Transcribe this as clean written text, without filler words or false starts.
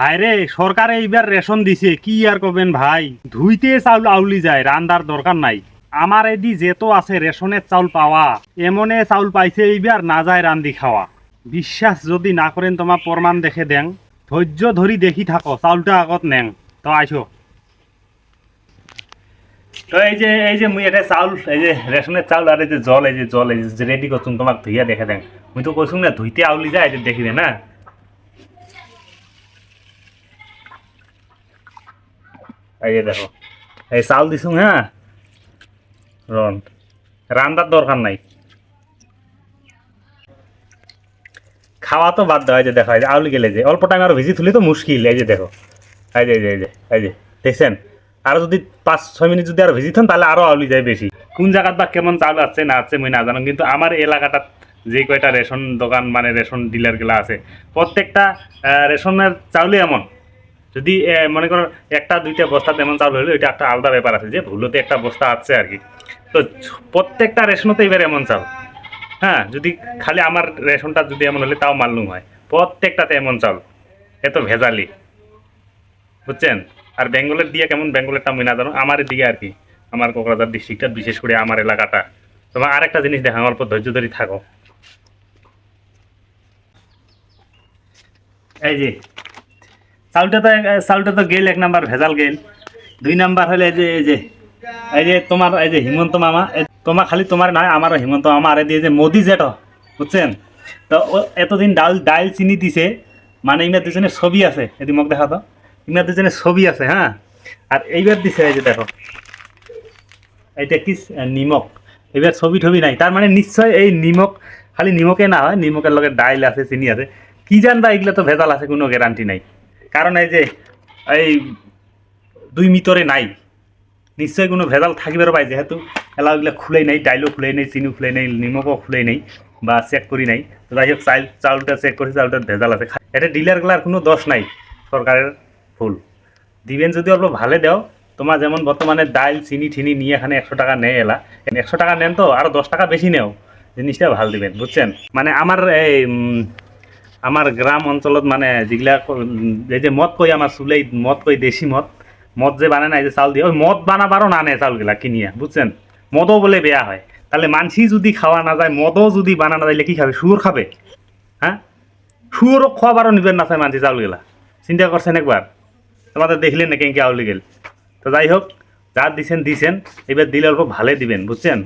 হায় রে, সরকারে এইবার রেশন দিছে, কি আর করবেন ভাই, ধুইতে চাউল আউলি যায়, রান্দার দরকার নাই। আমার এদি যেত আছে রেশনের চাউল পাওয়া, এমনে চাউল পাইছে এইবার না যায় রান্দি খাওয়া। বিশ্বাস যদি না করেন তোমার প্রমাণ দেখে দেন, ধৈর্য ধরি দেখি থাকো, চাউলটা আগত নেন। তো আইসো। তো এই যে মুই এটা চাউল, এই যে রেশনের চাউল আর এই যে জল, এই যে রেডি করছুন, তোমাক ধুইয়া দেখে দেন। মুই তো কইছুম না ধুইতে আউলি যায়, এই যে দেখিবে না। এই যে দেখো, এই চাউল দিছুম, হ্যাঁ রন, রান্দার দরকার নাই, খাওয়া তো বাদ দেওয়া। এই যে দেখো, এই যে আউলি গেলে যে অল্প টাইম আরো ভিজি তুলি তো মুশকিল। এই যে দেখো, এই যে এই যে এই যে এই যে দেখছেন, আরো যদি 5-6 মিনিট যদি আরো ভিজি থান তাহলে আরো আউলি যায় বেশি। কোন জায়গাত বা কেমন চাউল আছে না আছে মুই না জানো, কিন্তু আমার এলাকাটা যে কয়টা রেশন দোকান মানে রেশন ডিলার গুলা আছে, প্রত্যেকটা রেশনের চাউলই এমন। যদি মনে করো একটা দুইটা বস্তা তেমন চাউল হলে ওইটা একটা আলাদা ব্যাপার আছে, যে ভুলোতে একটা বস্তা আছে আর কি। তো প্রত্যেকটা রেশনতে এবার এমন চাউল। হ্যাঁ, যদি খালি আমার রেশনটা যদি এমন হলে তাও মালুম হয়, প্রত্যেকটাতে এমন চাউল, এত ভেজালি, বুঝছেন। আর বেঙ্গলের দিয়ে কেমন, বেঙ্গলেরটা আমি না জানো, আমার দিকে আর কি, আমার কোকরাঝার ডিস্ট্রিক্টটা, বিশেষ করে আমার এলাকাটা। তোমার আরেকটা জিনিস দেখা, অল্প ধৈর্য ধরে থাকো। এই যে চাউলটা তো গেল, 1 নাম্বার ভেজাল গেল। 2 নাম্বার হলে এই যে তোমার এই যে হিমন্ত মামা, তোমার খালি তোমার নয়, আমারও হিমন্ত মামা আরে দিয়ে যে মোদি জেঠ, বুঝছেন। তো ও এতদিন ডাইল চিনি দিছে, মানে ইনার দুজনের ছবি আছে, এদি মোক দেখা তো, ইনার দুজনের ছবি আছে, হ্যাঁ। আর এইবার দিছে এই যে দেখো, এইটা কি নিমক, এবার ছবি টবি নাই, তার মানে নিশ্চয় এই নিমক, খালি নিমকে না হয়, নিমকের লগে ডাইল আছে, চিনি আছে, কি জানবা এগুলো তো ভেজাল আছে, কোনো গ্যারান্টি নাই। কারণ এই যে এই 2 মিটারে নাই, নিশ্চয়ই কোনো ভেজাল থাকিবার পাই, যেহেতু এলাকাগুলো খুলেই নেই, ডাইলও খুলেই নেই, চিনিও খুলেই নেই, নিমকও খুলেই নেই, বা চেক করি নাই। তো যাই হোক, চাউলটা চেক করেছি, চাউলটার ভেজাল আছে। এটা ডিলারগুলার কোনো দোষ নাই, সরকারের ভুল। দিবেন যদি অল্প ভালে দেও, তোমার যেমন বর্তমানে ডাইল চিনি ঠিনি নিয়ে এখানে 100 টাকা নেয়, 100 টাকা নেন তো আরও 10 টাকা বেশি নেও, জিনিসটা ভাল দিবেন, বুঝছেন। মানে আমার এই আমার গ্রাম অঞ্চলত মানে যেগুলা এই যে মদ কই, আমার চুলেই মদ কই, দেশি মদ যে বানায় না, এই যে চাউল দিয়ে, ওই মদ বানাবারও না নেয় চাউলগুলা কিনিয়া, বুঝছেন। মদও বলে বেয়া হয়, তাহলে মানসি যদি খাওয়া না যায়, মদও যদি বানানো যাইলে কি খাবে, শুয়োর খাবে? হ্যাঁ, শুয়োরও খাওয়াবারও নিবেন না চায় মানসি চাউলগুলা, চিন্তা করছেন একবার? তোমাদের দেখলেন না কেঙ্কে আউলি গেল। তো যাই হোক, যা দিছেন, এবার দিলে অল্প ভালে দিবেন, বুঝছেন।